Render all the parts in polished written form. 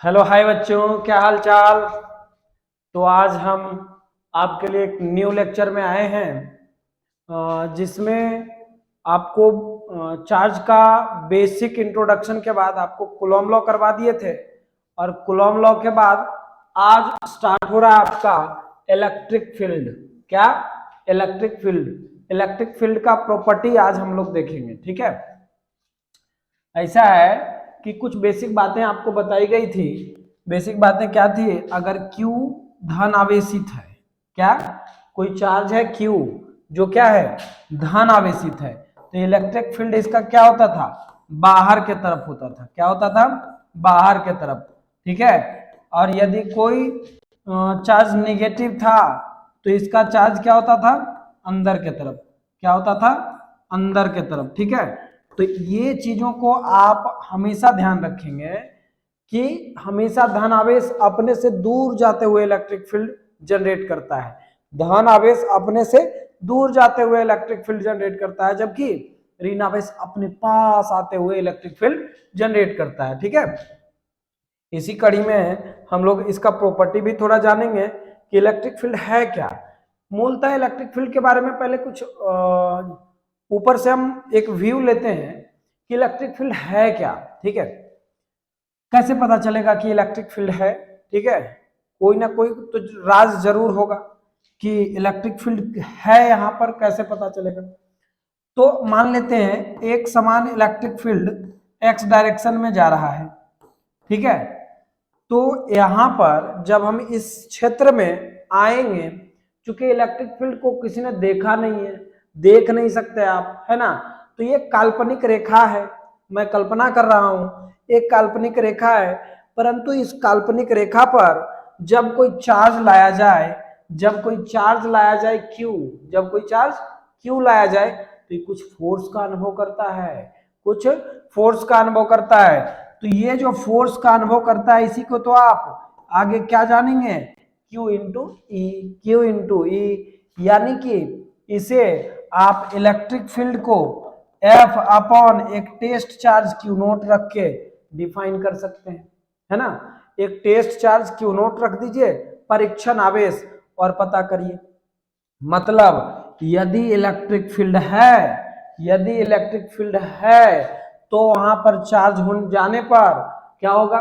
Hello hi बच्चों, क्या हाल चाल। तो आज हम आपके लिए एक न्यू लेक्चर में आए हैं जिसमें आपको चार्ज का बेसिक इंट्रोडक्शन के बाद आपको कूलॉम लॉ करवा दिए थे। और कूलॉम लॉ के बाद आज स्टार्ट हो रहा है आपका इलेक्ट्रिक फील्ड। क्या? इलेक्ट्रिक फील्ड का प्रॉपर्टी आज हम लोग देखेंगे। ठीक है, ऐसा है कि कुछ बेसिक बातें आपको बताई गई थी। बेसिक बातें क्या थी? अगर Q धन आवेशित है, क्या कोई चार्ज है Q जो क्या है, धन आवेशित है, तो इलेक्ट्रिक फील्ड इसका क्या होता था? बाहर के तरफ होता था। क्या होता था? बाहर के तरफ। ठीक है। और यदि कोई चार्ज नेगेटिव था तो इसका चार्ज क्या होता था? अंदर के तरफ। क्या होता था? अंदर के तरफ। ठीक है। तो ये चीजों को आप हमेशा ध्यान रखेंगे कि हमेशा धन आवेश अपने से दूर जाते हुए इलेक्ट्रिक फील्ड जनरेट करता है। धन आवेश अपने से दूर जाते हुए इलेक्ट्रिक फील्ड जनरेट करता है, जबकि ऋण आवेश अपने पास आते हुए इलेक्ट्रिक फील्ड जनरेट करता है। ठीक है। इसी कड़ी में हम लोग इसका प्रॉपर्टी भी थोड़ा जानेंगे कि इलेक्ट्रिक फील्ड है क्या। मूलतः इलेक्ट्रिक फील्ड के बारे में पहले कुछ ऊपर से हम एक व्यू लेते हैं कि इलेक्ट्रिक फील्ड है क्या। ठीक है। कैसे पता चलेगा कि इलेक्ट्रिक फील्ड है? ठीक है, कोई ना कोई तो राज जरूर होगा कि इलेक्ट्रिक फील्ड है यहाँ पर, कैसे पता चलेगा? तो मान लेते हैं एक समान इलेक्ट्रिक फील्ड एक्स डायरेक्शन में जा रहा है। ठीक है। तो यहां पर जब हम इस क्षेत्र में आएंगे, चूंकि इलेक्ट्रिक फील्ड को किसी ने देखा नहीं है, देख नहीं सकते आप, है ना, तो ये काल्पनिक रेखा है। मैं कल्पना कर रहा हूं, एक काल्पनिक रेखा है। परंतु इस काल्पनिक रेखा पर जब कोई चार्ज लाया जाए, क्यू, जब कोई चार्ज क्यू लाया जाए तो ये कुछ फोर्स का अनुभव करता है, कुछ फोर्स का अनुभव करता है। तो ये जो फोर्स का अनुभव करता है, इसी को तो आप आगे क्या जानेंगे? Q इंटू ई, यानी कि इसे आप इलेक्ट्रिक फील्ड को F अपॉन एक टेस्ट चार्ज Q नोट रख के डिफाइन कर सकते हैं, है ना। एक टेस्ट चार्ज Q नोट रख दीजिए, परीक्षण आवेश, और पता करिए। मतलब यदि इलेक्ट्रिक फील्ड है तो वहां पर चार्ज हो जाने पर क्या होगा?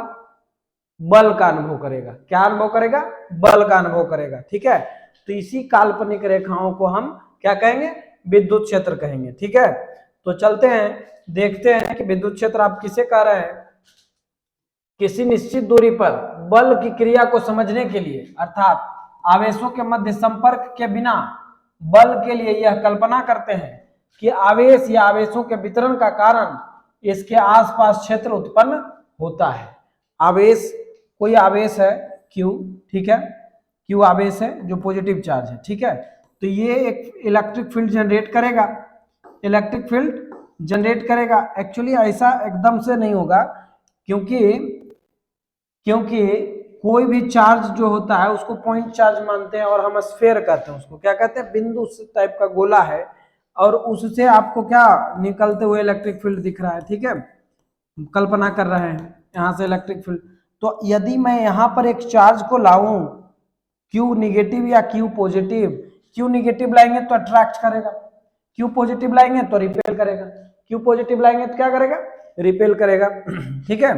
बल का अनुभव करेगा। क्या अनुभव करेगा? बल का अनुभव करेगा। ठीक है। तो इसी काल्पनिक रेखाओं को हम क्या कहेंगे? विद्युत क्षेत्र कहेंगे। ठीक है। तो चलते हैं, देखते हैं कि विद्युत क्षेत्र आप किसे कह रहे हैं। किसी निश्चित दूरी पर बल की क्रिया को समझने के लिए, अर्थात आवेशों के मध्य संपर्क के बिना बल के लिए यह कल्पना करते हैं कि आवेश या आवेशों के वितरण का कारण इसके आसपास क्षेत्र उत्पन्न होता है। आवेश, कोई आवेश है Q, ठीक है, Q आवेश है जो पॉजिटिव चार्ज है। ठीक है। तो ये एक इलेक्ट्रिक फील्ड जनरेट करेगा, एक्चुअली ऐसा एकदम से नहीं होगा, क्योंकि कोई भी चार्ज जो होता है उसको पॉइंट चार्ज मानते हैं, और हम स्फीयर कहते हैं उसको। क्या कहते हैं? बिंदु टाइप का गोला है, और उससे आपको क्या निकलते हुए इलेक्ट्रिक फील्ड दिख रहा है। ठीक है, कल्पना कर रहे हैं यहाँ से इलेक्ट्रिक फील्ड। तो यदि मैं यहाँ पर एक चार्ज को लाऊं, Q निगेटिव या Q पॉजिटिव, Q निगेटिव लाएंगे तो अट्रैक्ट करेगा, Q पॉजिटिव लाएंगे तो रिपेल करेगा, Q पॉजिटिव लाएंगे तो क्या करेगा? रिपेल करेगा। ठीक है।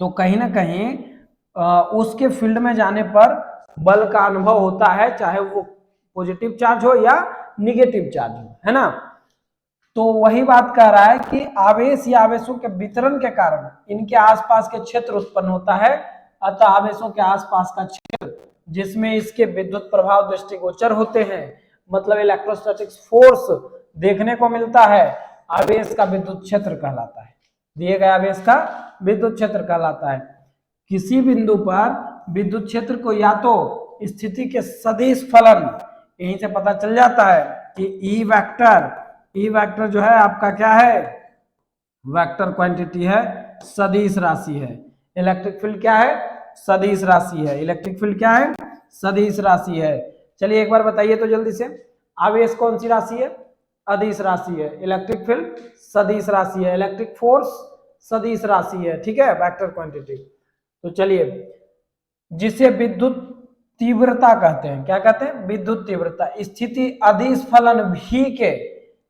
तो कहीं ना कहीं उसके फील्ड में जाने पर बल का अनुभव होता है, चाहे वो पॉजिटिव चार्ज हो या निगेटिव चार्ज हो, है ना। तो वही बात कह रहा है कि आवेश या आवेशों के वितरण के कारण इनके आसपास के क्षेत्र उत्पन्न होता है। अतः आवेशों के आसपास का क्षेत्र जिसमें इसके विद्युत प्रभाव दृष्टिगोचर होते हैं, मतलब इलेक्ट्रोस्टैटिक फोर्स देखने को मिलता है, आवेश का विद्युत क्षेत्र कहलाता है। दिए गए आवेश का विद्युत क्षेत्र कहलाता है। किसी बिंदु पर विद्युत क्षेत्र को या तो स्थिति के सदिश फलन, यहीं से पता चल जाता है कि ई वेक्टर जो है आपका क्या है? वेक्टर क्वांटिटी है, सदिश राशि है। इलेक्ट्रिक फील्ड क्या है? सदिश राशि है। इलेक्ट्रिक फील्ड क्या है? सदिश राशि है। चलिए एक बार बताइए तो जल्दी से, आवेश कौन सी राशि है? अदिश राशि है। इलेक्ट्रिक फील्ड सदिश राशि है। इलेक्ट्रिक फोर्स सदिश राशि है। ठीक है, वेक्टर क्वांटिटी। तो चलिए, जिसे विद्युत तीव्रता कहते हैं, क्या कहते हैं? विद्युत तीव्रता। स्थिति अदिश फलन भी के,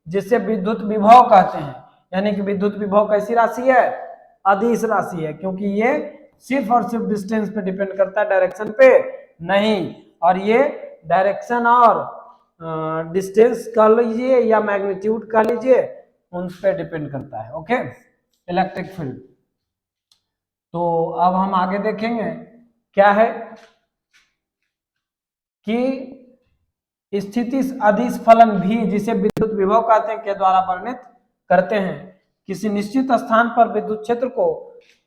जिसे विद्युत विभव कहते हैं। यानी कि विद्युत विभव कैसी राशि है? अदिश राशि है, क्योंकि ये सिर्फ और सिर्फ डिस्टेंस पे डिपेंड करता है, डायरेक्शन पे नहीं। और ये डायरेक्शन और डिस्टेंस कह लीजिए या मैग्नीट्यूड कह लीजिए, उन पे डिपेंड करता है। Okay, electric field. तो अब हम आगे देखेंगे क्या है कि स्थिति अदिश फलन भी, जिसे विद्युत विभव कहते हैं, के द्वारा वर्णित करते हैं। किसी निश्चित स्थान पर विद्युत क्षेत्र को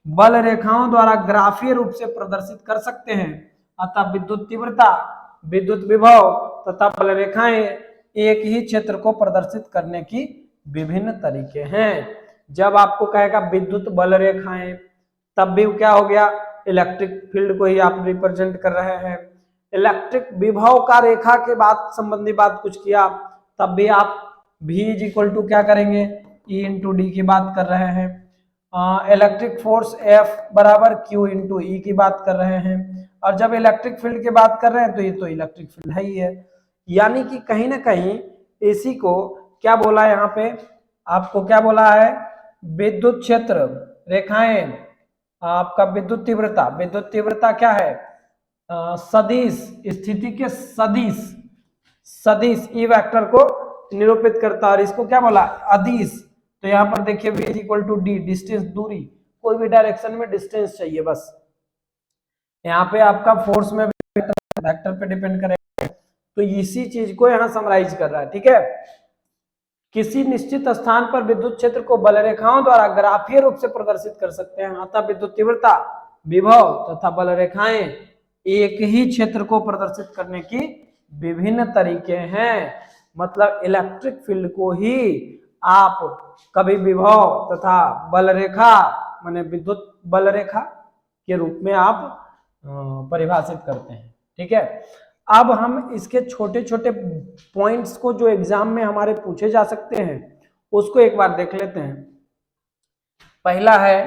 बल रेखाओं द्वारा ग्राफीय रूप से प्रदर्शित कर सकते हैं। अतः विद्युत तीव्रता, विद्युत विभव तथा बल रेखाएं एक ही क्षेत्र को प्रदर्शित करने की विभिन्न तरीके हैं। जब आपको कहेगा विद्युत बल रेखाएं, तब भी क्या हो गया? इलेक्ट्रिक फील्ड को ही आप रिप्रेजेंट कर रहे हैं। इलेक्ट्रिक विभव का रेखा के बाद संबंधी बात कुछ किया, तब भी आप V इज इक्वल टू क्या करेंगे? E इंटू डी की बात कर रहे हैं। इलेक्ट्रिक फोर्स F बराबर Q इंटू ई की बात कर रहे हैं। और जब इलेक्ट्रिक फील्ड की बात कर रहे हैं तो ये तो इलेक्ट्रिक फील्ड है ही है। यानी कि कहीं ना कहीं इसी को क्या बोला है यहाँ पे? आपको क्या बोला है? विद्युत क्षेत्र रेखाएं, आपका विद्युत तीव्रता, विद्युत तीव्रता क्या है? सदिश, स्थिति के सदिश, सदिश ई वेक्टर को निरूपित करता है। और इसको क्या बोला? अदिश। तो यहाँ पर देखिए V is equal to D, distance, दूरी, कोई भी डायरेक्शन में डिस्टेंस चाहिए बस। यहाँ पे आपका फोर्स में वेक्टर पे डिपेंड करेगा। तो इसी चीज को यहाँ समराइज कर रहा है। ठीक है, किसी निश्चित स्थान पर विद्युत क्षेत्र को बल रेखाओं द्वारा ग्राफीय रूप से प्रदर्शित कर सकते हैं। अतः विद्युत तीव्रता, विभव तथा बल रेखाएं एक ही क्षेत्र को प्रदर्शित करने की विभिन्न तरीके हैं। मतलब इलेक्ट्रिक फील्ड को ही आप कभी विभव तथा बल रेखा, माने विद्युत बल रेखा के रूप में आप परिभाषित करते हैं। ठीक है, अब हम इसके छोटे छोटे पॉइंट्स को जो एग्जाम में हमारे पूछे जा सकते हैं उसको एक बार देख लेते हैं। पहला है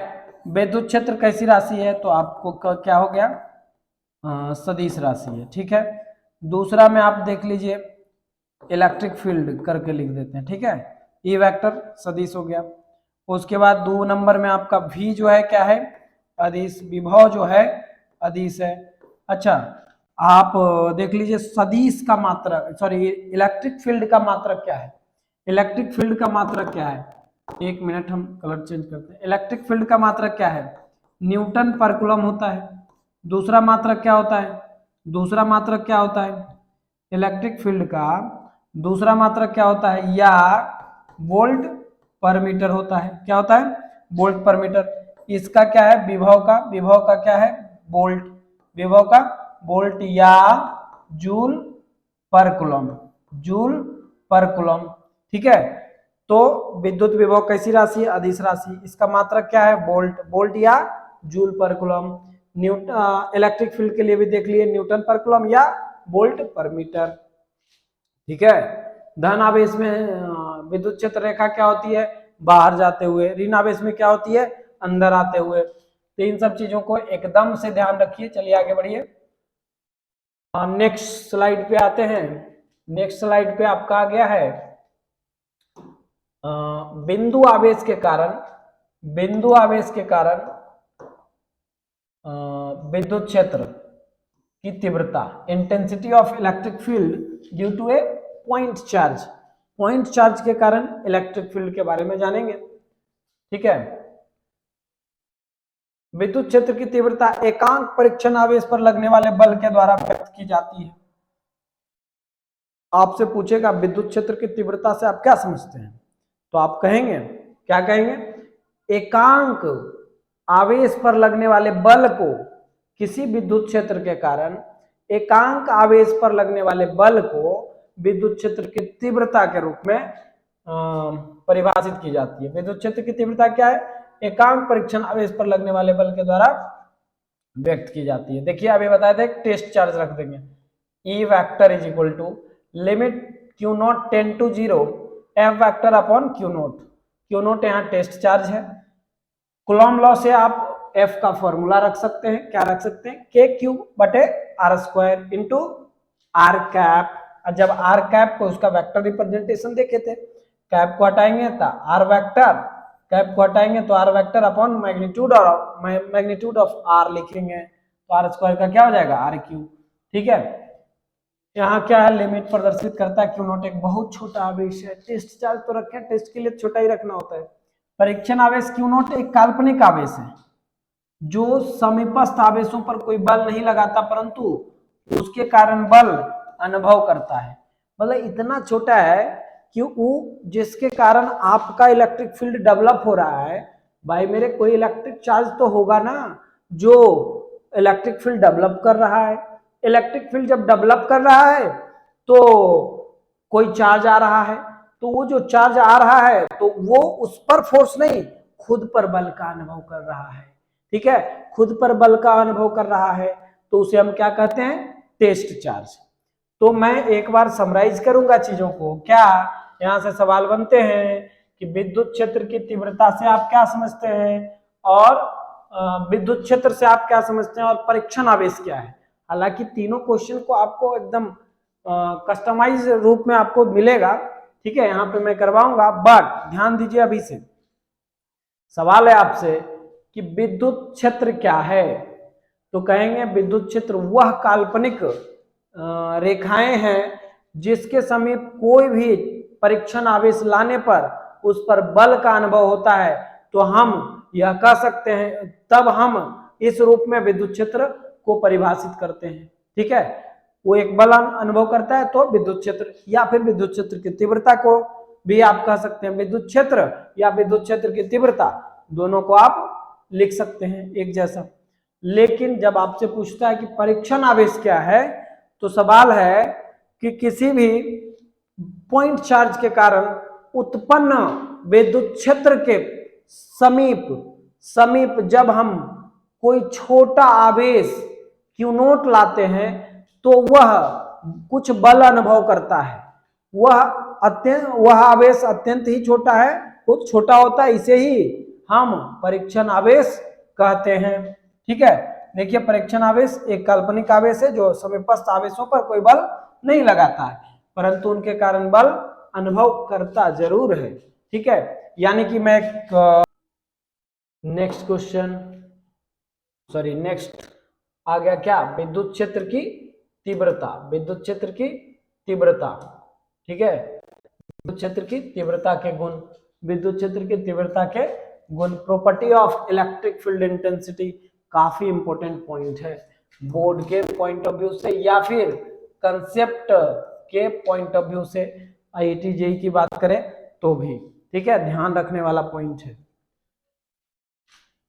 विद्युत क्षेत्र कैसी राशि है? तो आपको क्या हो गया? सदिश राशि है। ठीक है, दूसरा में आप देख लीजिए इलेक्ट्रिक फील्ड करके लिख देते हैं। ठीक है, ई वेक्टर सदिश हो गया। उसके बाद 2 नंबर में आपका V जो है क्या है? अदिश। विभव जो है अदिश है। अच्छा, आप देख लीजिए सदिश का मात्रक, सॉरी इलेक्ट्रिक फील्ड का मात्रक क्या है? इलेक्ट्रिक फील्ड का मात्रक क्या है? एक मिनट, हम कलर चेंज करते हैं। इलेक्ट्रिक फील्ड का मात्रक क्या है? न्यूटन पर कूलम होता है। दूसरा मात्रक क्या होता है? दूसरा मात्रक क्या होता है? इलेक्ट्रिक फील्ड का दूसरा मात्रक क्या होता है? या वोल्ट पर मीटर होता है। क्या होता है? वोल्ट पर मीटर। इसका क्या है? विभव का, विभव का क्या है? वोल्ट, विभव का वोल्ट या जूल पर कूलम, जूल पर कूलम। ठीक है, तो विद्युत विभव कैसी राशि है? अदिश राशि। इसका मात्रक क्या है? वोल्ट, वोल्ट या जूल पर कूलम। न्यूटन, इलेक्ट्रिक फील्ड के लिए भी देख लिए, न्यूटन पर कूलम या वोल्ट पर मीटर। ठीक है, धन आवेश में विद्युत क्षेत्र रेखा क्या होती है? बाहर जाते हुए। ऋण आवेश में क्या होती है? अंदर आते हुए। तो इन सब चीजों को एकदम से ध्यान रखिए। चलिए आगे बढ़िए, नेक्स्ट स्लाइड पे आते हैं। नेक्स्ट स्लाइड पे आपका आ गया है बिंदु आवेश के कारण, बिंदु आवेश के कारण विद्युत क्षेत्र की तीव्रता, intensity of electric field due to a point charge. Point charge के कारण इलेक्ट्रिक फील्ड के बारे में जानेंगे। ठीक है, विद्युत क्षेत्र की तीव्रता एकांक परीक्षण आवेश पर लगने वाले बल के द्वारा व्यक्त की जाती है। आपसे पूछेगा विद्युत क्षेत्र की तीव्रता से आप क्या समझते हैं? तो आप कहेंगे, क्या कहेंगे? एकांक आवेश पर लगने वाले बल को, किसी विद्युत क्षेत्र के कारण एकांक आवेश पर लगने वाले बल को विद्युत क्षेत्र की तीव्रता के रूप में परिभाषित की जाती है। विद्युत क्षेत्र की तीव्रता क्या है? एकांक परीक्षण आवेश पर लगने वाले बल के द्वारा व्यक्त की जाती है। देखिए अभी बताए थे, टेस्ट चार्ज रख देंगे। E vector is equal to limit Q naught tend to 0 F vector upon Q naught. Q naught यहाँ टेस्ट चार्ज है। कूलॉम लॉ से आप एफ का फॉर्मूला रख सकते हैं, क्या रख सकते हैं, के क्यूब बटे R square into R cap. जब आर कैप को उसका वेक्टर रिप्रेजेंटेशन देखे थे, कैप को हटाएंगे तो आर वेक्टर, कैप को हटाएंगे तो R vector upon magnitude of R लिखेंगे, तो आर स्क्वायर का क्या हो जाएगा, आर क्यूब। ठीक है, यहाँ क्या है, लिमिट प्रदर्शित करता है क्यू नॉट एक बहुत छोटा आवेश है। टेस्ट चार्ज तो रखे, टेस्ट के लिए छोटा ही रखना होता है। परीक्षण आवेश क्यू नॉट एक काल्पनिक आवेश है जो समीपस्थ आवेशों पर कोई बल नहीं लगाता परंतु उसके कारण बल अनुभव करता है। मतलब इतना छोटा है कि वो जिसके कारण आपका इलेक्ट्रिक फील्ड डेवलप हो रहा है। भाई मेरे कोई इलेक्ट्रिक चार्ज तो होगा ना जो इलेक्ट्रिक फील्ड डेवलप कर रहा है। इलेक्ट्रिक फील्ड जब डेवलप कर रहा है तो कोई चार्ज आ रहा है, तो वो जो चार्ज आ रहा है तो वो उस पर फोर्स नहीं, खुद पर बल का अनुभव कर रहा है। ठीक है, खुद पर बल का अनुभव कर रहा है तो उसे हम क्या कहते हैं, टेस्ट चार्ज। तो मैं एक बार समराइज करूंगा चीजों को। क्या यहाँ से सवाल बनते हैं कि विद्युत क्षेत्र की तीव्रता से आप क्या समझते हैं, और विद्युत क्षेत्र से आप क्या समझते हैं, और परीक्षण आवेश क्या है। हालांकि तीनों क्वेश्चन को आपको एकदम कस्टमाइज रूप में आपको मिलेगा। ठीक है, यहाँ पे मैं करवाऊंगा, बट ध्यान दीजिए अभी से। सवाल है आपसे कि विद्युत क्षेत्र क्या है, तो कहेंगे विद्युत क्षेत्र वह काल्पनिक रेखाएं हैं जिसके समीप कोई भी परीक्षण आवेश लाने पर उस पर बल का अनुभव होता है। तो हम यह कह सकते हैं, तब हम इस रूप में विद्युत क्षेत्र को परिभाषित करते हैं। ठीक है, वो एक बल अनुभव करता है तो विद्युत क्षेत्र, या फिर विद्युत क्षेत्र की तीव्रता को भी आप कह सकते हैं विद्युत क्षेत्र या विद्युत क्षेत्र की तीव्रता, दोनों को आप लिख सकते हैं एक जैसा। लेकिन जब आपसे पूछता है कि परीक्षण आवेश क्या है, तो सवाल है कि किसी भी पॉइंट चार्ज के कारण उत्पन्न विद्युत क्षेत्र के समीप जब हम कोई छोटा आवेश क्यू नोट लाते हैं तो वह कुछ बल अनुभव करता है। वह आवेश अत्यंत ही छोटा है, बहुत छोटा होता है, इसे ही हम परीक्षण आवेश कहते हैं। ठीक है, देखिए परीक्षण आवेश एक काल्पनिक आवेश है जो समीपस्थ आवेशों पर कोई बल नहीं लगाता है परंतु उनके कारण बल अनुभव करता जरूर है। ठीक है, यानी कि मैं नेक्स्ट क्वेश्चन, सॉरी नेक्स्ट आ गया क्या, विद्युत क्षेत्र की तीव्रता। विद्युत क्षेत्र की तीव्रता, ठीक है, विद्युत क्षेत्र की तीव्रता के गुण, विद्युत क्षेत्र की तीव्रता के गुण, property of electric field intensity, काफी इंपॉर्टेंट पॉइंट है बोर्ड के पॉइंट ऑफ व्यू से या फिर कंसेप्ट के पॉइंट ऑफ व्यू से, आईआईटी जेईई की बात करें तो भी। ठीक है, ध्यान रखने वाला पॉइंट है।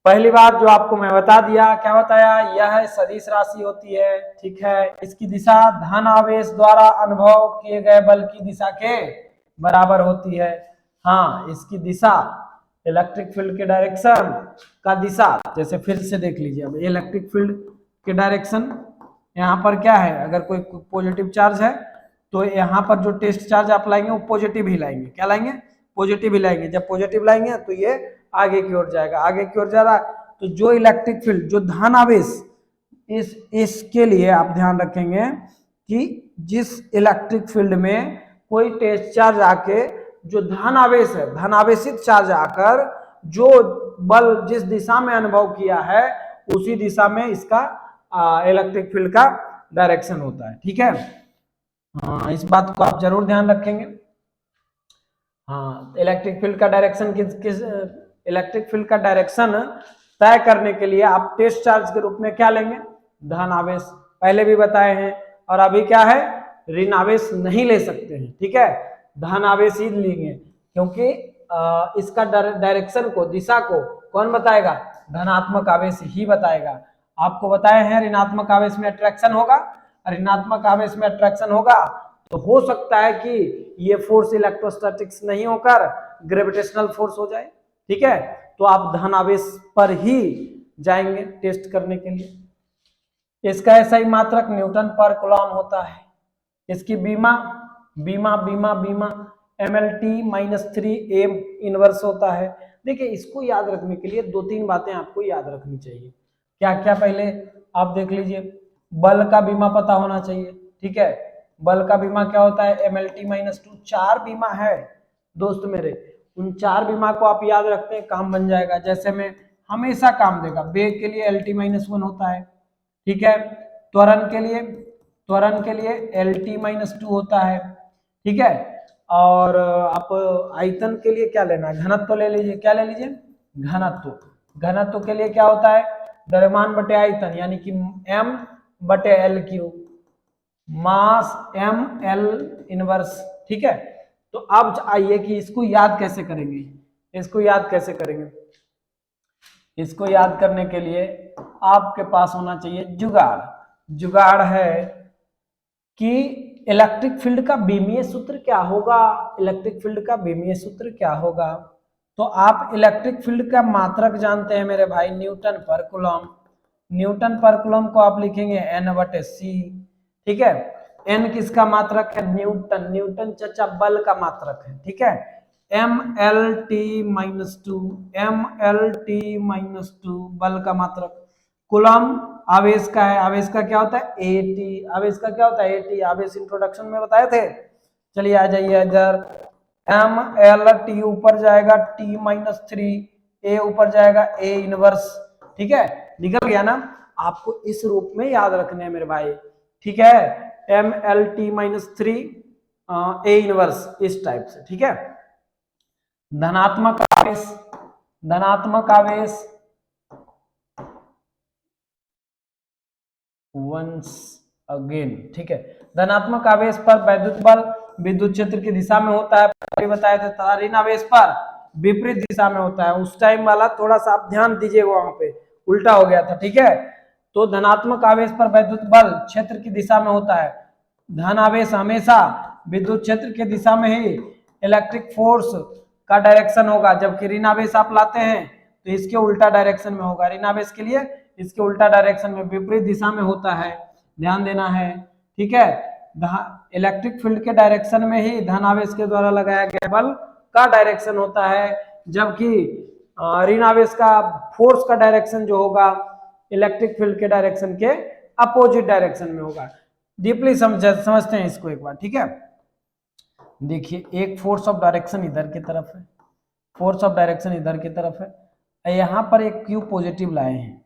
पहली बात जो आपको मैं बता दिया, क्या बताया, यह सदिश राशि होती है। ठीक है, इसकी दिशा धन आवेश द्वारा अनुभव किए गए बल की दिशा के बराबर होती है। हाँ, इसकी दिशा इलेक्ट्रिक फील्ड के डायरेक्शन का दिशा, जैसे फिर से देख लीजिए, अब इलेक्ट्रिक फील्ड के डायरेक्शन यहाँ पर क्या है, अगर कोई पॉजिटिव चार्ज है तो यहाँ पर जो टेस्ट चार्ज आप लाएंगे वो पॉजिटिव ही लाएंगे। क्या लाएंगे, पॉजिटिव ही लाएंगे। जब पॉजिटिव लाएंगे तो ये आगे की ओर जाएगा, आगे की ओर जा रहा है तो जो इलेक्ट्रिक फील्ड, जो धन आवेश, इसके लिए आप ध्यान रखेंगे कि जिस इलेक्ट्रिक फील्ड में कोई टेस्ट चार्ज आके, जो धन आवेश है, धन आवेशित चार्ज आकर जो बल जिस दिशा में अनुभव किया है उसी दिशा में इसका इलेक्ट्रिक फील्ड का डायरेक्शन होता है। ठीक है, हाँ, इस बात को आप जरूर ध्यान रखेंगे। हाँ, इलेक्ट्रिक फील्ड का डायरेक्शन किस इलेक्ट्रिक फील्ड का डायरेक्शन तय करने के लिए आप टेस्ट चार्ज के रूप में क्या लेंगे, धन आवेश, पहले भी बताए हैं। और अभी क्या है, ऋण आवेश नहीं ले सकते हैं। ठीक है, धन आवेश ही लेंगे क्योंकि इसका डायरेक्शन को, दिशा को कौन बताएगा, धनात्मक आवेश ही बताएगा। आपको बताए हैं ऋणात्मक आवेश में अट्रैक्शन होगा, ऋणात्मक आवेश में अट्रैक्शन होगा तो हो सकता है कि ये फोर्स इलेक्ट्रोस्टैटिक्स नहीं होकर ग्रेविटेशनल फोर्स हो जाए। ठीक है, तो आप धन आवेश पर ही जाएंगे टेस्ट करने के लिए। इसका SI मात्रक न्यूटन पर कूलॉम होता है। इसकी बीमा MLT -3 M इनवर्स होता है। देखिए इसको याद रखने के लिए 2-3 बातें आपको याद रखनी चाहिए। क्या क्या, पहले आप देख लीजिए, बल का बीमा पता होना चाहिए, ठीक है। बल का बीमा क्या होता है, MLT-2। 4 बीमा है दोस्त मेरे, उन 4 बीमा को आप याद रखते हैं, काम बन जाएगा। जैसे में हमेशा काम देगा, वेग के लिए LT-1 होता है, ठीक है। त्वरण के लिए LT-2 होता है, ठीक है। और आप आयतन के लिए क्या लेना है, घनत्व ले लीजिए, क्या ले लीजिए, घनत्व के लिए क्या होता है, द्रव्यमान बटे आयतन, यानी कि M/L3, मास ML इनवर्स, ठीक है। तो अब आइए कि इसको याद कैसे करेंगे, इसको याद करने के लिए आपके पास होना चाहिए जुगाड़ है कि इलेक्ट्रिक फील्ड का बीमीय सूत्र क्या होगा। तो आप इलेक्ट्रिक फील्ड का मात्रक जानते हैं मेरे भाई, न्यूटन पर कूलम को आप लिखेंगे N/C, ठीक है। N किसका मात्रक है, न्यूटन चचा बल का मात्रक है, ठीक है। MLT-2 बल का मात्रक, कूलम आवेश का है, आवेश का क्या होता है, AT, आवेश इंट्रोडक्शन में बताए थे। चलिए आ जाइए इधर, MLT ऊपर जाएगा T-3, A ऊपर जाएगा A इनवर्स, ठीक है, निकल गया ना। आपको इस रूप में याद रखने हैं मेरे भाई, ठीक है। MLT-3 A इनवर्स, इस टाइप से, ठीक है। धनात्मक आवेश वंस अगेन, ठीक है। धनात्मक आवेश पर वैद्युत बल विद्युत क्षेत्र की दिशा में होता है, बताया था। ऋण आवेश पर विपरीत दिशा में होता है। उस टाइम वाला थोड़ा सा आप ध्यान दीजिएगा, वहां पे उल्टा हो गया था, ठीक है। तो धनात्मक आवेश पर वैद्युत बल क्षेत्र की दिशा में होता है, धन आवेश हमेशा विद्युत क्षेत्र की दिशा में ही इलेक्ट्रिक फोर्स का डायरेक्शन होगा, जबकि ऋण आवेश आप लाते हैं तो इसके उल्टा डायरेक्शन में होगा। ऋण आवेश के लिए इसके उल्टा डायरेक्शन में, विपरीत दिशा में होता है, ध्यान देना है, ठीक है। इलेक्ट्रिक फील्ड के डायरेक्शन में ही धन आवेश के द्वारा लगाया गया बल का डायरेक्शन होता है, जबकि ऋण आवेश का फोर्स का डायरेक्शन जो होगा इलेक्ट्रिक फील्ड के डायरेक्शन के अपोजिट डायरेक्शन में होगा। डीपली समझते हैं इसको एक बार, ठीक है। देखिए एक फोर्स ऑफ डायरेक्शन इधर की तरफ है, यहाँ पर एक क्यू पॉजिटिव लाए हैं,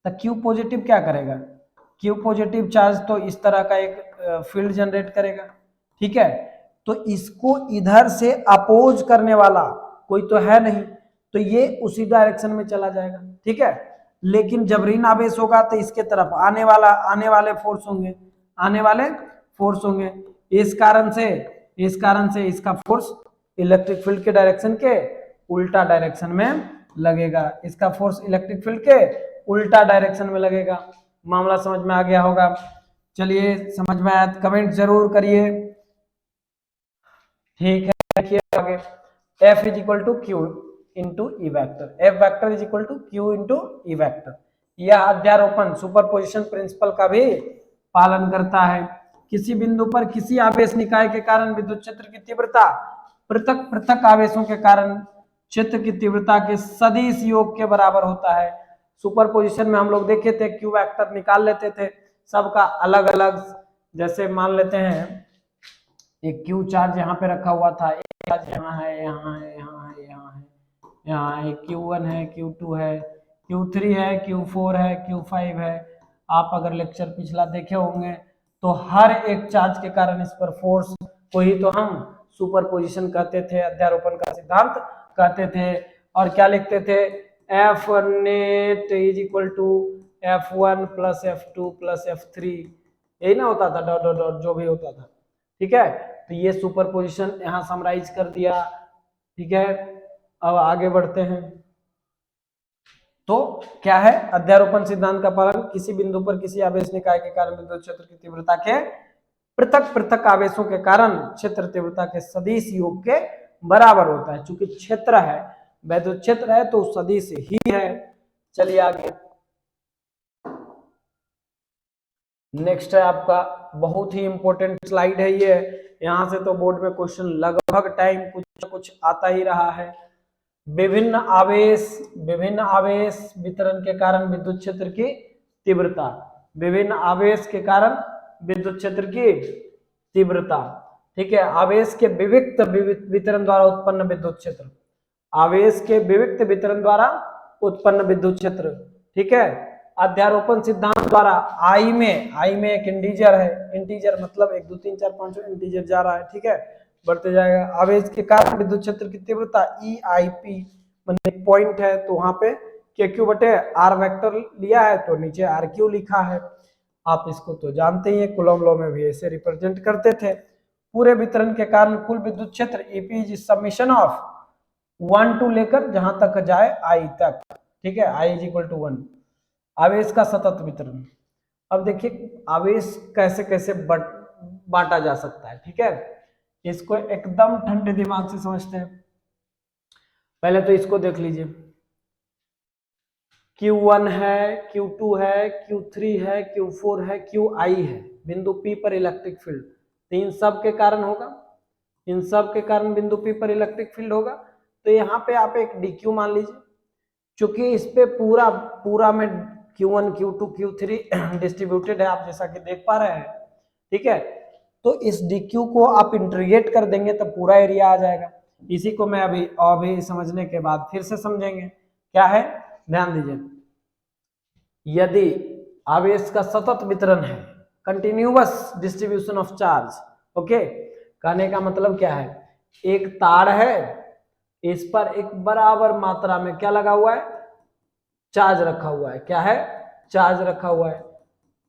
तो क्यू पॉजिटिव क्या करेगा, क्यू पॉजिटिव चार्ज तो इस तरह का एक फील्ड जनरेट करेगा, ठीक है। तो इसको इधर से अपोज करने वाला कोई तो है नहीं, तो ये उसी डायरेक्शन में चला जाएगा, ठीक है। लेकिन जब ऋण आवेश होगा तो इसके तरफ आने वाले फोर्स होंगे, इस कारण से इसका फोर्स इलेक्ट्रिक फील्ड के डायरेक्शन के उल्टा डायरेक्शन में लगेगा, इसका फोर्स इलेक्ट्रिक फील्ड के उल्टा डायरेक्शन में लगेगा। मामला समझ में आ गया होगा। चलिए समझ में आया कमेंट जरूर करिए, ठीक है। देखिए आगे, F is equal to Q into E vector, F vector is equal to Q into E vector. यह अध्यारोपण सुपरपोजिशन प्रिंसिपल का भी पालन करता है। किसी बिंदु पर किसी आवेश निकाय के कारण विद्युत क्षेत्र की तीव्रता पृथक पृथक आवेशों के कारण क्षेत्र की तीव्रता के सदिश योग के बराबर होता है। सुपरपोजिशन में हम लोग देखे थे, क्यू वेक्टर निकाल लेते थे सबका अलग अलग, जैसे मान लेते हैं एक क्यू चार्ज यहाँ पे रखा हुआ था, एक चार्ज यहाँ है, यहाँ है, Q1 है, Q2 है, Q3 है, Q4 है, Q5 है। आप अगर लेक्चर पिछला देखे होंगे तो हर एक चार्ज के कारण इस पर फोर्स को ही तो हम सुपरपोजिशन कहते थे, अध्यारोपण का सिद्धांत कहते थे। और क्या लिखते थे, F net is equal to F1 plus F2 plus F3, यही ना होता था, डॉट डॉट डॉट जो भी होता था, ठीक है। तो ये सुपरपोजिशन यहाँ समराइज कर दिया, ठीक है। अब आगे बढ़ते हैं, तो क्या है, अध्यारोपण सिद्धांत का पालन किसी बिंदु पर किसी आवेश निकाय के कारण विद्युत क्षेत्र की तीव्रता के पृथक पृथक आवेशों के कारण क्षेत्र तीव्रता के सदिश योग के बराबर होता है। चूंकि क्षेत्र है, वैद्युत क्षेत्र है, तो सदिश ही है। चलिए आगे, नेक्स्ट है आपका बहुत ही इंपॉर्टेंट स्लाइड है ये, यहां से तो बोर्ड में क्वेश्चन लगभग टाइम कुछ आता ही रहा है। विभिन्न आवेश वितरण के कारण विद्युत क्षेत्र की तीव्रता, विभिन्न आवेश के कारण विद्युत क्षेत्र की तीव्रता, ठीक है। आवेश के विविक्त वितरण द्वारा उत्पन्न विद्युत क्षेत्र, आवेश के विविक्त वितरण द्वारा उत्पन्न विद्युत क्षेत्र, ठीक है। अध्यारोपण सिद्धांत द्वारा आई में एक इंटीजर है, इंटीजर मतलब 1 2 3 4 5 इंटीजर जा रहा है, ठीक है, बढ़ते जाएगा। आवेश के कारण विद्युत क्षेत्र की तीव्रता EIP मतलब पॉइंट है, तो वहां पे KQ बटे R वेक्टर लिया है तो नीचे RQ लिखा है। आप इसको तो जानते ही हैं, कूलॉम लॉ में भी ऐसे रिप्रेजेंट करते थे। पूरे वितरण के कारण कुल विद्युत क्षेत्र EP is summation of 1 to लेकर जहां तक जाए I तक, ठीक है, I इज इक्वल टू 1। आवेश का सतत वितरण, अब देखिए आवेश कैसे कैसे बांटा जा सकता है, ठीक है। इसको एकदम ठंडे दिमाग से समझते हैं। पहले तो इसको देख लीजिए, Q1 है, Q2 है, Q3 है, Q4 है, QI है, बिंदु P पर इलेक्ट्रिक फील्ड, तो इन सब के कारण होगा, इन सब के कारण बिंदु P पर इलेक्ट्रिक फील्ड होगा। तो यहाँ पे आप एक DQ मान लीजिए, क्योंकि इस पे पूरा में Q1 Q2 Q3 डिस्ट्रीब्यूटेड है, आप जैसा कि देख पा रहे हैं, ठीक है। तो इस DQ को आप इंटीग्रेट कर देंगे तो पूरा एरिया आ जाएगा। इसी को मैं अभी समझने के बाद फिर से समझेंगे। क्या है, ध्यान दीजिए, यदि आवेश का सतत वितरण है, continuous distribution of charge, okay, कहने का मतलब क्या है, एक तार है, इस पर एक बराबर मात्रा में क्या लगा हुआ है, चार्ज रखा हुआ है, क्या है, चार्ज रखा हुआ है।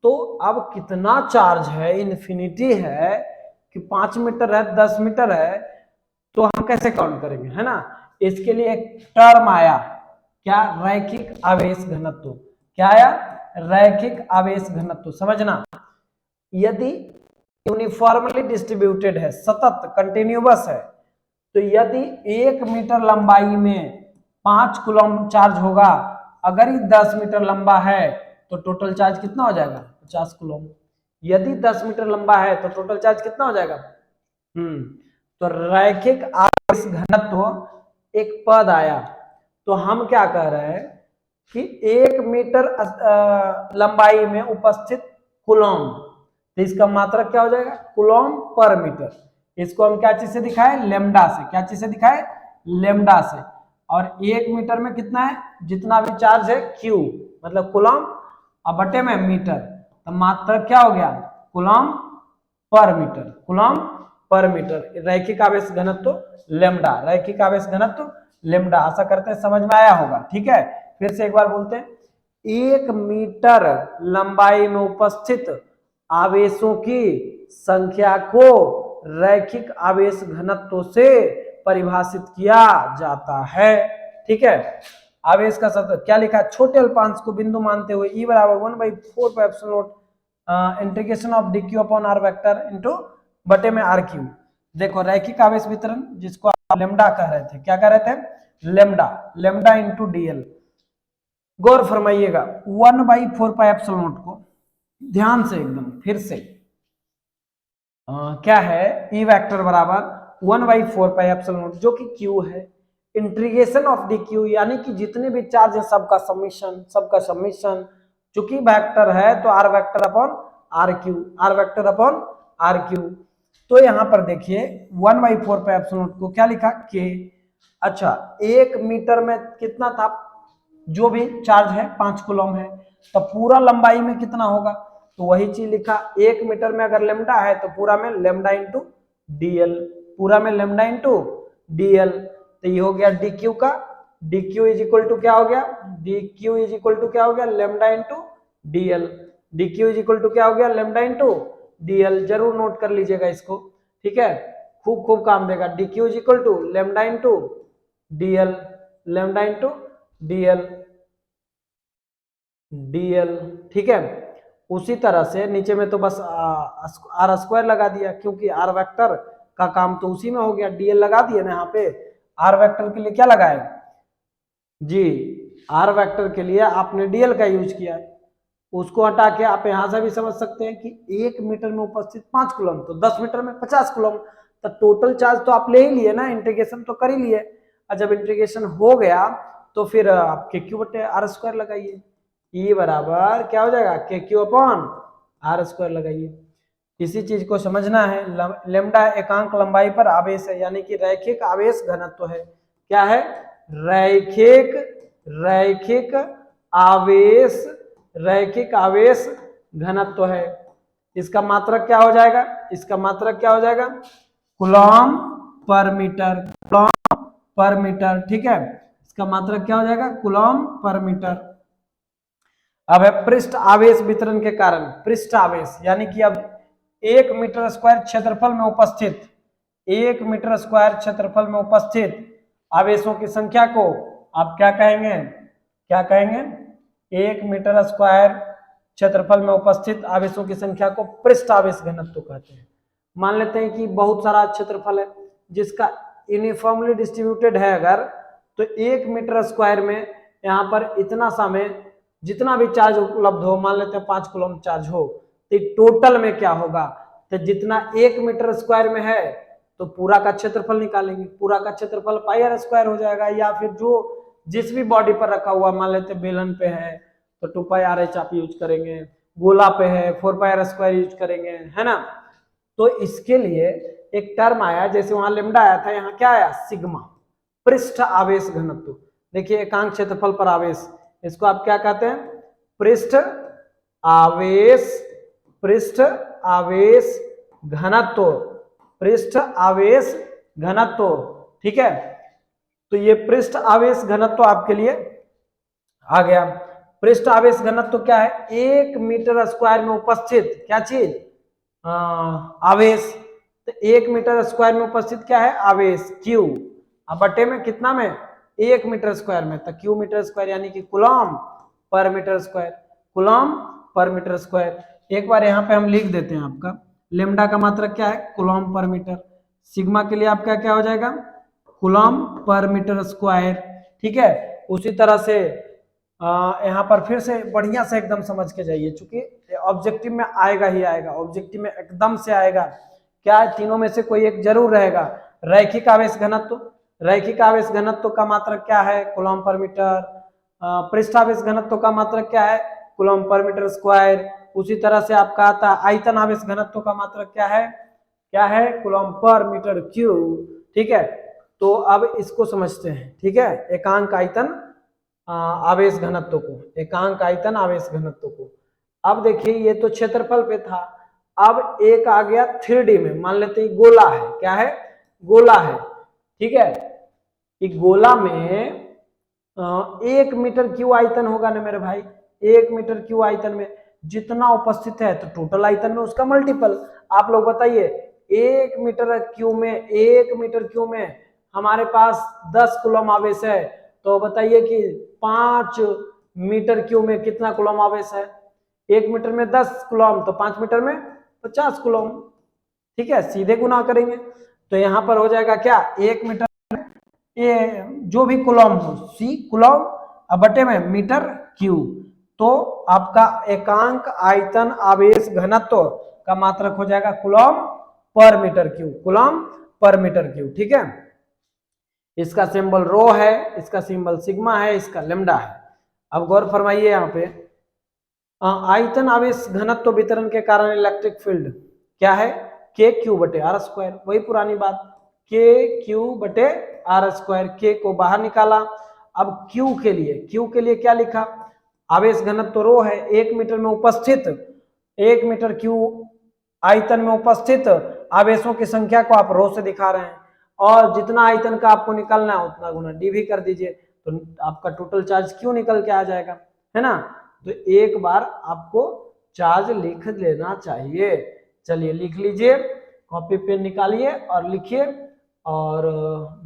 तो अब कितना चार्ज है, इन्फिनिटी है कि 5 मीटर है, 10 मीटर है, तो हम कैसे काउंट करेंगे, है ना। इसके लिए एक टर्म आया, क्या, रैखिक आवेश घनत्व। क्या आया, रैखिक आवेश घनत्व। समझना, यदि यूनिफॉर्मली डिस्ट्रीब्यूटेड है, सतत कंटिन्यूअस है, तो यदि 1 मीटर लंबाई में 5 कूलम चार्ज होगा, अगर ये 10 मीटर लंबा है तो टोटल चार्ज कितना हो जाएगा, 50 कूलम। यदि 10 मीटर लंबा है तो टोटल चार्ज कितना हो जाएगा। तो रैखिक आवेश घनत्व एक पद आया, तो हम क्या कह रहे हैं कि 1 मीटर लंबाई में उपस्थित कूलम, तो इसका मात्रक क्या हो जाएगा, कूलम पर मीटर। इसको हम क्या चीज से दिखाए, लेमडा से। क्या चीज से दिखाए, लेमडा से। और 1 मीटर में कितना है, जितना भी चार्ज है Q मतलब कूलम, और बटे में मीटर, तो मात्रक क्या हो गया, कूलम पर मीटर, कूलम पर मीटर। रैखिक आवेश घनत्व लेमडा, रैखिक आवेश घनत्व लेमडा। आशा करते हैं समझ में आया होगा, ठीक है। फिर से एक बार बोलते हैं, 1 मीटर लंबाई में उपस्थित आवेशों की संख्या को रैखिक आवेश घनत्व से परिभाषित किया जाता है, ठीक है। आवेश का सतत क्या लिखा है, छोटे अल्पांश को बिंदु मानते हुए E बराबर 1/4 integration of DQ upon R vector into बटे में RQ। देखो रैखिक आवेश वितरण, जिसको आप लेमडा कह रहे थे, क्या कह रहे थे, लेमडा, लेमडा इंटू DL। गौर फरमाइएगा, 1/4 को ध्यान से एकदम फिर से, क्या है, E वेक्टर बराबर 1/4 जो कि Q है, इंटीग्रेशन ऑफ DQ यानी कि जितने भी चार्ज है सबका समीशन, चूंकि वेक्टर है तो R vector upon RQ, R vector upon RQ। तो यहां पर देखिए 1/4 को क्या लिखा, K। अच्छा, 1 मीटर में कितना था, जो भी चार्ज है 5 कूलम है, तो पूरा लंबाई में कितना होगा, तो वही चीज लिखा, 1 मीटर में अगर लेमडा है तो पूरा में लेमडा इंटू DL, पूरा में लेमडा इंटू DL। तो ये हो गया DQ का, DQ इज इक्वल टू क्या हो गया, DQ इज इक्वल टू क्या हो गया, lambda into DL। DQ is equal to क्या हो गया, लेमडा इंटू DL। जरूर नोट कर लीजिएगा इसको, ठीक है, खूब खूब काम देगा। DQ is equal to lambda into DL, lambda into DL, DL, ठीक है। उसी तरह से नीचे में तो बस R स्क्वायर लगा दिया, क्योंकि R वेक्टर का काम तो उसी में हो गया, DL लगा दिया ना यहाँ पे। R वेक्टर के लिए क्या लगाए जी, R वेक्टर के लिए आपने DL का यूज किया है, उसको हटा के आप यहां से भी समझ सकते हैं कि 1 मीटर में उपस्थित 5 कूलम, तो 10 मीटर में 50 कूलम, तो टोटल चार्ज तो आप ले ही लिए ना, इंटीग्रेशन तो कर ही लिए। और जब इंटीग्रेशन हो गया तो फिर आप के क्यू बटे आर स्क्वायर लगाइए, ई बराबर क्या हो जाएगा के क्यू अपॉन आर स्क्वायर लगाइए। इसी चीज को समझना है। लेमडा एकांक लंबाई पर आवेश है, यानी कि रैखिक आवेश घनत्व है। क्या है? रैखिक आवेश, रैखिक आवेश घनत्व है। इसका मात्रक क्या हो जाएगा? इसका मात्रक क्या हो जाएगा? कूलॉम पर मीटर, कूलॉम पर मीटर। ठीक है, इसका मात्रक क्या हो जाएगा? कूलॉम पर मीटर। अब है पृष्ठ आवेश वितरण के कारण, पृष्ठ आवेश यानी कि अब 1 मीटर स्क्वायर क्षेत्रफल में उपस्थित, 1 मीटर स्क्वायर क्षेत्रफल में उपस्थित आवेशों की संख्या को आप क्या कहेंगे? क्या कहेंगे? 1 मीटर स्क्वायर क्षेत्रफल में उपस्थित आवेशों की संख्या को पृष्ठ आवेश घनत्व कहते हैं। मान लेते हैं कि बहुत सारा क्षेत्रफल है जिसका यूनिफॉर्मली डिस्ट्रीब्यूटेड है अगर, तो 1 मीटर स्क्वायर में यहाँ पर इतना सा में जितना भी चार्ज उपलब्ध हो, मान लेते हैं 5 कूलम चार्ज हो, तो टोटल में क्या होगा? तो जितना 1 मीटर स्क्वायर में है तो पूरा का क्षेत्रफल निकालेंगे, पूरा का क्षेत्रफल पाई आर स्क्वायर हो जाएगा। या फिर जो जिस भी बॉडी पर रखा हुआ, मान लेते बेलन पे है तो 2 पाई आर एच आप यूज करेंगे, गोला पे है 4 पाई आर स्क्वायर यूज करेंगे, है ना। तो इसके लिए एक टर्म आया, जैसे वहां लेमडा आया था, यहाँ क्या आया? सिग्मा, पृष्ठ आवेश घनत्व। देखिए एकांक क्षेत्रफल पर आवेश, इसको आप क्या कहते हैं? पृष्ठ आवेश, पृष्ठ आवेश घनत्व, पृष्ठ आवेश घनत्व। ठीक है, तो ये पृष्ठ आवेश घनत्व आपके लिए आ गया। पृष्ठ आवेश घनत्व क्या है? 1 मीटर स्क्वायर में उपस्थित क्या चीज? आवेश। तो 1 मीटर स्क्वायर में उपस्थित क्या है? आवेश क्यू। अब बटे में कितना में? 1 मीटर स्क्वायर में, तो क्यू मीटर स्क्वायर यानी कि कूलॉम पर मीटर स्क्वायर, कूलॉम पर मीटर स्क्वायर। एक बार यहाँ पे हम लिख देते हैं, आपका लेमडा का मात्रक क्या है? कूलॉम पर मीटर। सिग्मा के लिए आपका क्या हो जाएगा? कूलॉम पर मीटर स्क्वायर। ठीक है, उसी तरह से यहाँ पर फिर से बढ़िया से एकदम समझ के जाइए, चूंकि ऑब्जेक्टिव में आएगा ही आएगा, ऑब्जेक्टिव में एकदम से आएगा। क्या है? तीनों में से कोई एक जरूर रहेगा। रैखिक आवेश घनत्व, रैखिक आवेश घनत्व का मात्रक क्या है? कूलॉम पर मीटर। पृष्ठ आवेश घनत्व का मात्रक क्या है? कूलॉम पर मीटर स्क्वायर। उसी तरह से आपका आता है आयतन आवेश घनत्व का मात्रक क्या है? क्या है? कूलॉम पर मीटर क्यूब। ठीक है, तो अब इसको समझते हैं। ठीक है, एकांक आयतन आवेश घनत्व को, एकांक आयतन आवेश घनत्व को। अब देखिए ये तो क्षेत्रफल पे था, अब एक आ गया 3D में। मान लेते हैं गोला है, क्या है? गोला है। ठीक है, एक गोला में 1 मीटर क्यू आयतन होगा ना मेरे भाई, 1 मीटर क्यू आयतन में जितना उपस्थित है तो टोटल आयतन में उसका मल्टीपल। आप लोग बताइए 1 मीटर क्यू में, 1 मीटर क्यू में हमारे पास 10 कूलम आवेश है, तो बताइए कि 5 मीटर क्यू में कितना कूलम आवेश है? 1 मीटर में 10 कूलम, तो 5 मीटर में 50 कूलम। ठीक है, सीधे गुना करेंगे तो यहाँ पर हो जाएगा क्या? 1 मीटर ये जो भी कूलम हो, सी कूलम अब बटे में मीटर क्यू, तो आपका एकांक आयतन आवेश घनत्व का मात्रक हो जाएगा कूलम पर मीटर क्यू, कूलम पर मीटर क्यू। ठीक है, इसका सिंबल रो है, इसका सिंबल सिग्मा है, इसका लेमडा है। अब गौर फरमाइए यहाँ पे आयतन आवेश घनत्व वितरण के कारण इलेक्ट्रिक फील्ड क्या है? के क्यू बटे आर स्क्वायर। वही पुरानी बात, के क्यू बटे आर स्क्वायर। के को बाहर निकाला। अब क्यू के लिए, क्यू के लिए क्या लिखा? आवेश घनत्व रो है, 1 मीटर में उपस्थित, 1 मीटर क्यू आयतन में उपस्थित आवेशों की संख्या को आप रो से दिखा रहे हैं, और जितना आयतन का आपको निकालना है उतना गुना डी भी कर दीजिए, तो आपका टोटल चार्ज क्यों निकल के आ जाएगा, है ना। तो एक बार आपको चार्ज लिख लेना चाहिए। चलिए लिख लीजिए, कॉपी पेन निकालिए और लिखिए, और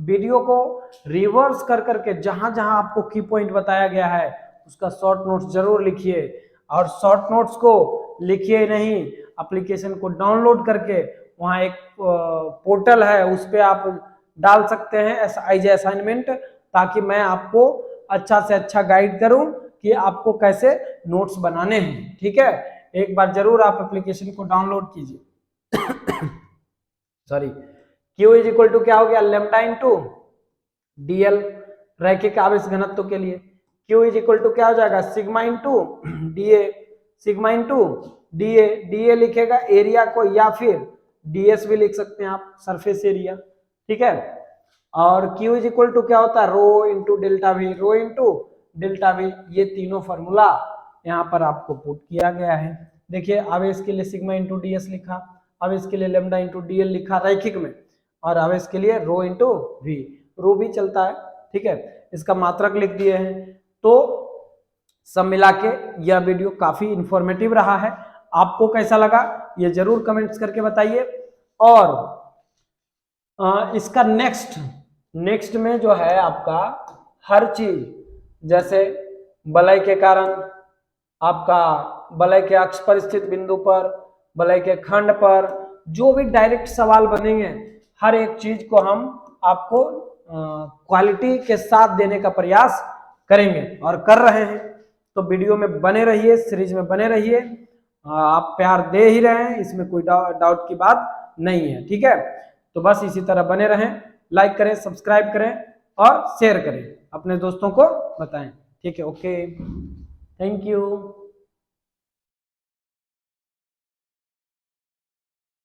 वीडियो को रिवर्स कर करके जहां जहां आपको की पॉइंट बताया गया है उसका शॉर्ट नोट्स जरूर लिखिए। और शॉर्ट नोट्स को लिखिए नहीं, एप्लीकेशन को डाउनलोड करके वहाँ एक पोर्टल है उस पर आप डाल सकते हैं एज असाइनमेंट, ताकि मैं आपको अच्छा से अच्छा गाइड करूं कि आपको कैसे नोट्स बनाने हैं। ठीक है, एक बार जरूर आप एप्लीकेशन को डाउनलोड कीजिए। Sorry, Q is equal to क्या हो गया? लेमडा इंटू डीएल रैखिक आवेश घनत्व के लिए Q इज इक्वल टू क्या हो जाएगा, sigma into DA, sigma into DA, DA लिखेगा एरिया को, या फिर डीएस भी लिख सकते हैं आप, सरफेस एरिया, ठीक है। और Q इज इक्वल टू क्या होता है, rho into delta we, rho into delta we, ये तीनों फॉर्मूला यहाँ पर आपको पुट किया गया है। देखिए आवेश के लिए सिग्मा इंटू डीएस लिखा, आवेश के लिए लेमडा इंटू डीएल लिखा रैखिक में, और आवेश के लिए रो इंटू वी, रो भी चलता है, ठीक है। इसका मात्रक लिख दिए हैं। तो सब मिला के यह वीडियो काफी इंफॉर्मेटिव रहा है। आपको कैसा लगा ये जरूर कमेंट्स करके बताइए। और इसका नेक्स्ट में जो है आपका हर चीज, जैसे वलय के कारण, आपका वलय के अक्ष पर स्थित बिंदु पर, वलय के खंड पर जो भी डायरेक्ट सवाल बनेंगे, हर एक चीज को हम आपको क्वालिटी के साथ देने का प्रयास करेंगे और कर रहे हैं। तो वीडियो में बने रहिए, सीरीज में बने रहिए, आप प्यार दे ही रहे हैं, इसमें कोई डाउट की बात नहीं है, ठीक है। तो बस इसी तरह बने रहें, लाइक करें, सब्सक्राइब करें और शेयर करें, अपने दोस्तों को बताएं, ठीक है। Okay, thank you.